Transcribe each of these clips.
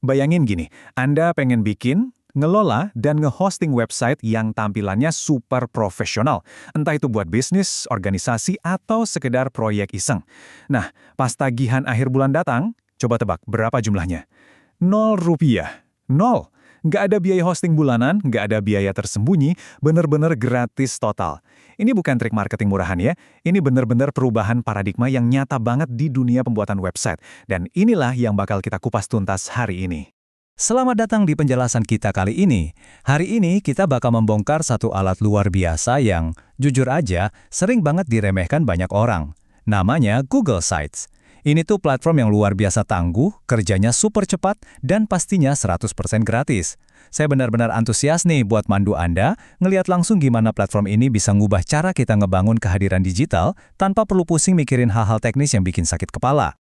Bayangin gini, Anda pengen bikin, ngelola, dan nge-hosting website yang tampilannya super profesional. Entah itu buat bisnis, organisasi, atau sekedar proyek iseng. Nah, pas tagihan akhir bulan datang, coba tebak berapa jumlahnya? 0 rupiah. Nol. Nggak ada biaya hosting bulanan, nggak ada biaya tersembunyi, bener-bener gratis total. Ini bukan trik marketing murahan ya, ini bener-bener perubahan paradigma yang nyata banget di dunia pembuatan website. Dan inilah yang bakal kita kupas tuntas hari ini. Selamat datang di penjelasan kita kali ini. Hari ini kita bakal membongkar satu alat luar biasa yang, jujur aja, sering banget diremehkan banyak orang. Namanya Google Sites. Ini tuh platform yang luar biasa tangguh, kerjanya super cepat, dan pastinya 100% gratis. Saya benar-benar antusias nih buat mandu Anda, ngelihat langsung gimana platform ini bisa ngubah cara kita ngebangun kehadiran digital tanpa perlu pusing mikirin hal-hal teknis yang bikin sakit kepala.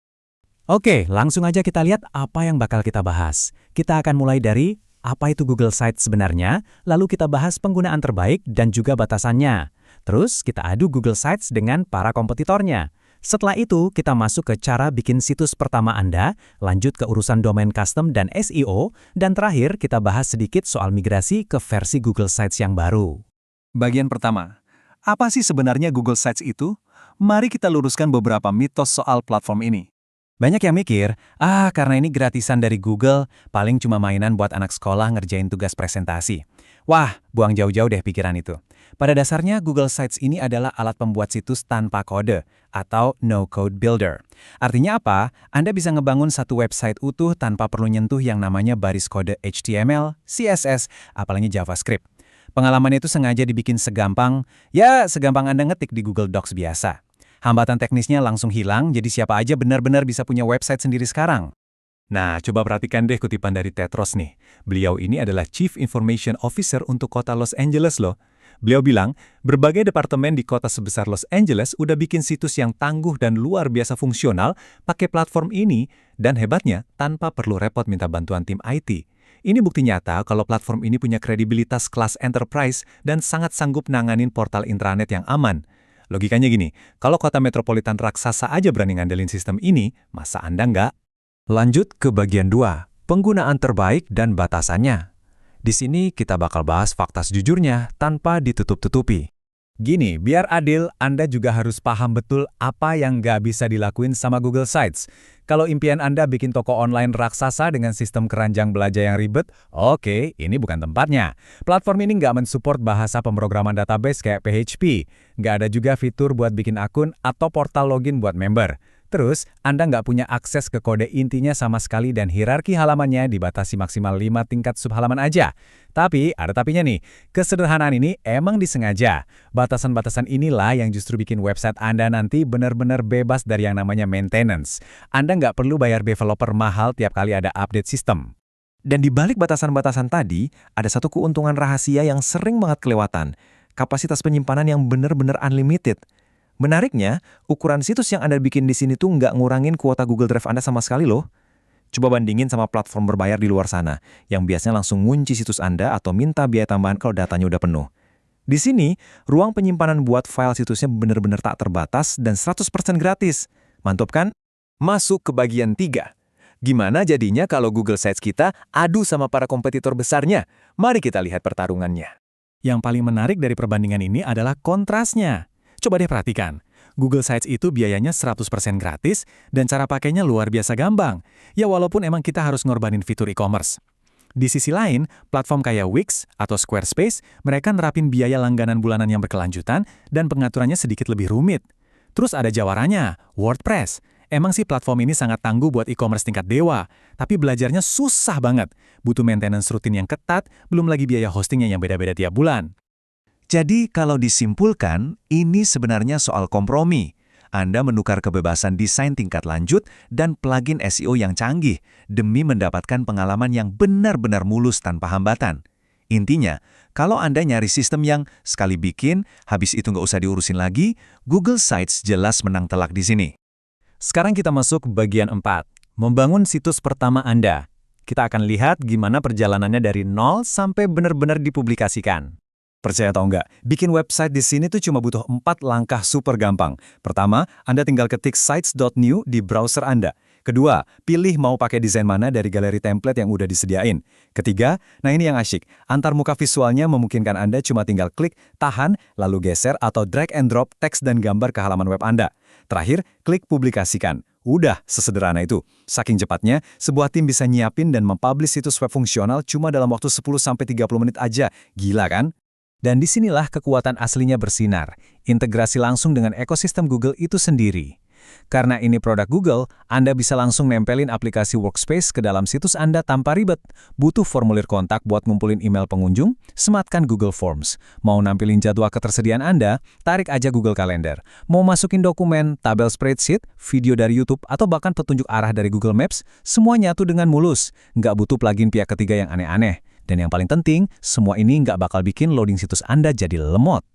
Oke, langsung aja kita lihat apa yang bakal kita bahas. Kita akan mulai dari apa itu Google Sites sebenarnya, lalu kita bahas penggunaan terbaik dan juga batasannya. Terus kita adu Google Sites dengan para kompetitornya. Setelah itu, kita masuk ke cara bikin situs pertama Anda, lanjut ke urusan domain custom dan SEO, dan terakhir kita bahas sedikit soal migrasi ke versi Google Sites yang baru. Bagian pertama, apa sih sebenarnya Google Sites itu? Mari kita luruskan beberapa mitos soal platform ini. Banyak yang mikir, karena ini gratisan dari Google, paling cuma mainan buat anak sekolah ngerjain tugas presentasi. Wah, buang jauh-jauh deh pikiran itu. Pada dasarnya, Google Sites ini adalah alat pembuat situs tanpa kode, atau no-code builder. Artinya apa? Anda bisa ngebangun satu website utuh tanpa perlu nyentuh yang namanya baris kode HTML, CSS, apalagi JavaScript. Pengalaman itu sengaja dibikin segampang Anda ngetik di Google Docs biasa. Hambatan teknisnya langsung hilang, jadi siapa aja benar-benar bisa punya website sendiri sekarang. Nah, coba perhatikan deh kutipan dari Ted Ross nih. Beliau ini adalah Chief Information Officer untuk kota Los Angeles loh. Beliau bilang, berbagai departemen di kota sebesar Los Angeles udah bikin situs yang tangguh dan luar biasa fungsional pakai platform ini, dan hebatnya tanpa perlu repot minta bantuan tim IT. Ini bukti nyata kalau platform ini punya kredibilitas kelas enterprise dan sangat sanggup nanganin portal intranet yang aman. Logikanya gini, kalau kota metropolitan raksasa aja berani ngandelin sistem ini, masa Anda nggak? Lanjut ke bagian 2, penggunaan terbaik dan batasannya. Di sini kita bakal bahas fakta sejujurnya tanpa ditutup-tutupi. Gini, biar adil, Anda juga harus paham betul apa yang nggak bisa dilakuin sama Google Sites. Kalau impian Anda bikin toko online raksasa dengan sistem keranjang belajar yang ribet, oke, ini bukan tempatnya. Platform ini nggak mensupport bahasa pemrograman database kayak PHP. Nggak ada juga fitur buat bikin akun atau portal login buat member. Terus, Anda nggak punya akses ke kode intinya sama sekali dan hierarki halamannya dibatasi maksimal 5 tingkat subhalaman aja. Tapi, ada tapinya nih, kesederhanaan ini emang disengaja. Batasan-batasan inilah yang justru bikin website Anda nanti benar-benar bebas dari yang namanya maintenance. Anda nggak perlu bayar developer mahal tiap kali ada update sistem. Dan di balik batasan-batasan tadi, ada satu keuntungan rahasia yang sering banget kelewatan. Kapasitas penyimpanan yang benar-benar unlimited. Menariknya, ukuran situs yang Anda bikin di sini tuh nggak ngurangin kuota Google Drive Anda sama sekali loh. Coba bandingin sama platform berbayar di luar sana, yang biasanya langsung ngunci situs Anda atau minta biaya tambahan kalau datanya udah penuh. Di sini, ruang penyimpanan buat file situsnya benar-benar tak terbatas dan 100% gratis. Mantap kan? Masuk ke bagian 3. Gimana jadinya kalau Google Sites kita adu sama para kompetitor besarnya? Mari kita lihat pertarungannya. Yang paling menarik dari perbandingan ini adalah kontrasnya. Coba deh perhatikan, Google Sites itu biayanya 100% gratis dan cara pakainya luar biasa gampang. Ya walaupun emang kita harus ngorbanin fitur e-commerce. Di sisi lain, platform kayak Wix atau Squarespace, mereka nerapin biaya langganan bulanan yang berkelanjutan dan pengaturannya sedikit lebih rumit. Terus ada jawarannya, WordPress. Emang sih platform ini sangat tangguh buat e-commerce tingkat dewa, tapi belajarnya susah banget. Butuh maintenance rutin yang ketat, belum lagi biaya hostingnya yang beda-beda tiap bulan. Jadi kalau disimpulkan, ini sebenarnya soal kompromi. Anda menukar kebebasan desain tingkat lanjut dan plugin SEO yang canggih demi mendapatkan pengalaman yang benar-benar mulus tanpa hambatan. Intinya, kalau Anda nyari sistem yang sekali bikin, habis itu nggak usah diurusin lagi, Google Sites jelas menang telak di sini. Sekarang kita masuk bagian 4, membangun situs pertama Anda. Kita akan lihat gimana perjalanannya dari nol sampai benar-benar dipublikasikan. Percaya atau enggak, bikin website di sini tuh cuma butuh 4 langkah super gampang. Pertama, Anda tinggal ketik sites.new di browser Anda. Kedua, pilih mau pakai desain mana dari galeri template yang udah disediain. Ketiga, nah ini yang asyik, antarmuka visualnya memungkinkan Anda cuma tinggal klik, tahan, lalu geser atau drag and drop teks dan gambar ke halaman web Anda. Terakhir, klik publikasikan. Udah, sesederhana itu. Saking cepatnya, sebuah tim bisa nyiapin dan mempublish situs web fungsional cuma dalam waktu 10-30 menit aja. Gila kan? Dan disinilah kekuatan aslinya bersinar, integrasi langsung dengan ekosistem Google itu sendiri. Karena ini produk Google, Anda bisa langsung nempelin aplikasi Workspace ke dalam situs Anda tanpa ribet. Butuh formulir kontak buat ngumpulin email pengunjung? Sematkan Google Forms. Mau nampilin jadwal ketersediaan Anda? Tarik aja Google Calendar. Mau masukin dokumen, tabel spreadsheet, video dari YouTube, atau bahkan petunjuk arah dari Google Maps? Semua nyatu dengan mulus. Nggak butuh plugin pihak ketiga yang aneh-aneh. Dan yang paling penting, semua ini nggak bakal bikin loading situs Anda jadi lemot.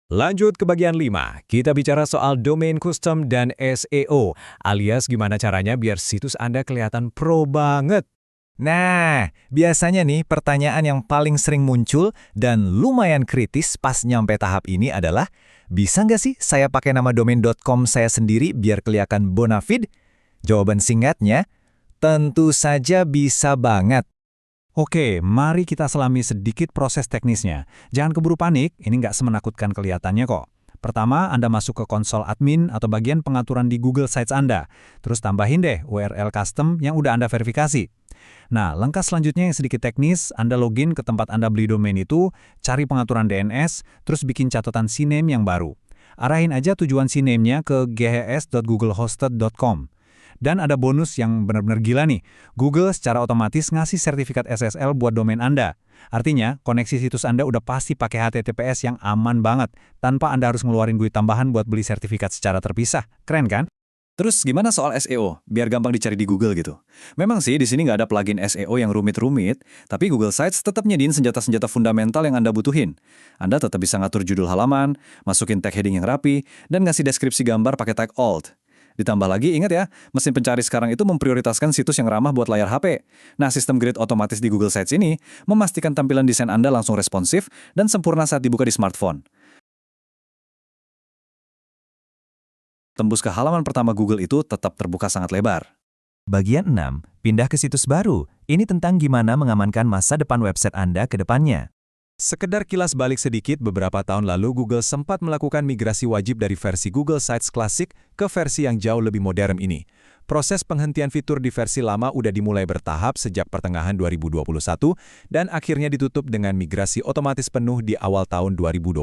Lanjut ke bagian 5, kita bicara soal domain custom dan SEO, alias gimana caranya biar situs Anda kelihatan pro banget. Nah, biasanya nih pertanyaan yang paling sering muncul dan lumayan kritis pas nyampe tahap ini adalah, bisa nggak sih saya pakai nama domain.com saya sendiri biar kelihatan bona fide? Jawaban singkatnya, tentu saja bisa banget. Oke, mari kita selami sedikit proses teknisnya. Jangan keburu panik, ini nggak semenakutkan kelihatannya kok. Pertama, Anda masuk ke konsol admin atau bagian pengaturan di Google Sites Anda. Terus tambahin deh URL custom yang udah Anda verifikasi. Nah, langkah selanjutnya yang sedikit teknis, Anda login ke tempat Anda beli domain itu, cari pengaturan DNS, terus bikin catatan CNAME yang baru. Arahin aja tujuan CNAME-nya ke ghs.googlehosted.com. Dan ada bonus yang benar-benar gila nih. Google secara otomatis ngasih sertifikat SSL buat domain Anda. Artinya, koneksi situs Anda udah pasti pakai HTTPS yang aman banget, tanpa Anda harus ngeluarin duit tambahan buat beli sertifikat secara terpisah. Keren kan? Terus gimana soal SEO? Biar gampang dicari di Google gitu. Memang sih di sini nggak ada plugin SEO yang rumit-rumit, tapi Google Sites tetap nyediin senjata-senjata fundamental yang Anda butuhin. Anda tetap bisa ngatur judul halaman, masukin tag heading yang rapi, dan ngasih deskripsi gambar pakai tag alt. Ditambah lagi, ingat ya, mesin pencari sekarang itu memprioritaskan situs yang ramah buat layar HP. Nah, sistem grid otomatis di Google Sites ini memastikan tampilan desain Anda langsung responsif dan sempurna saat dibuka di smartphone. Tembus ke halaman pertama Google itu tetap terbuka sangat lebar. Bagian 6, pindah ke situs baru. Ini tentang gimana mengamankan masa depan website Anda ke depannya. Sekedar kilas balik sedikit, beberapa tahun lalu Google sempat melakukan migrasi wajib dari versi Google Sites Classic ke versi yang jauh lebih modern ini. Proses penghentian fitur di versi lama udah dimulai bertahap sejak pertengahan 2021 dan akhirnya ditutup dengan migrasi otomatis penuh di awal tahun 2022.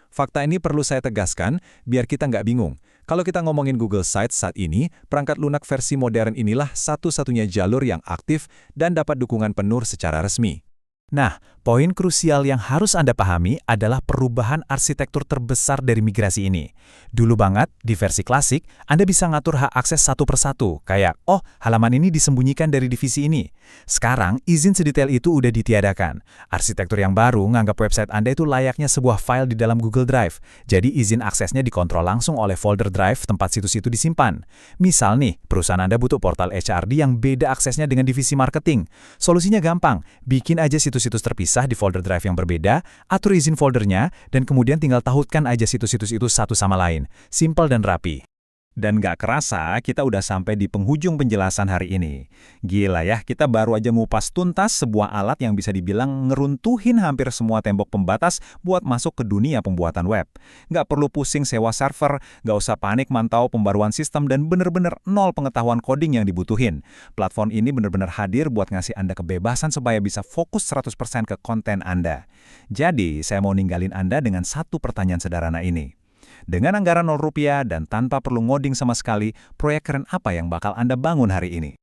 Fakta ini perlu saya tegaskan biar kita nggak bingung. Kalau kita ngomongin Google Sites saat ini, perangkat lunak versi modern inilah satu-satunya jalur yang aktif dan dapat dukungan penuh secara resmi. Nah, poin krusial yang harus Anda pahami adalah perubahan arsitektur terbesar dari migrasi ini. Dulu banget, di versi klasik, Anda bisa ngatur hak akses satu persatu, kayak, oh, halaman ini disembunyikan dari divisi ini. Sekarang, izin sedetail itu udah ditiadakan. Arsitektur yang baru nganggap website Anda itu layaknya sebuah file di dalam Google Drive, jadi izin aksesnya dikontrol langsung oleh folder drive tempat situs itu disimpan. Misal nih, perusahaan Anda butuh portal HRD yang beda aksesnya dengan divisi marketing. Solusinya gampang, bikin aja situs-situs terpisah di folder drive yang berbeda, atur izin foldernya, dan kemudian tinggal tautkan aja situs-situs itu satu sama lain. Simpel dan rapi. Dan gak kerasa, kita udah sampai di penghujung penjelasan hari ini. Gila ya, kita baru aja ngupas tuntas sebuah alat yang bisa dibilang ngeruntuhin hampir semua tembok pembatas buat masuk ke dunia pembuatan web. Gak perlu pusing sewa server, gak usah panik mantau pembaruan sistem, dan bener-bener nol pengetahuan coding yang dibutuhin. Platform ini bener-bener hadir buat ngasih Anda kebebasan supaya bisa fokus 100% ke konten Anda. Jadi, saya mau ninggalin Anda dengan satu pertanyaan sederhana ini. Dengan anggaran Rp0 dan tanpa perlu ngoding sama sekali, proyek keren apa yang bakal Anda bangun hari ini?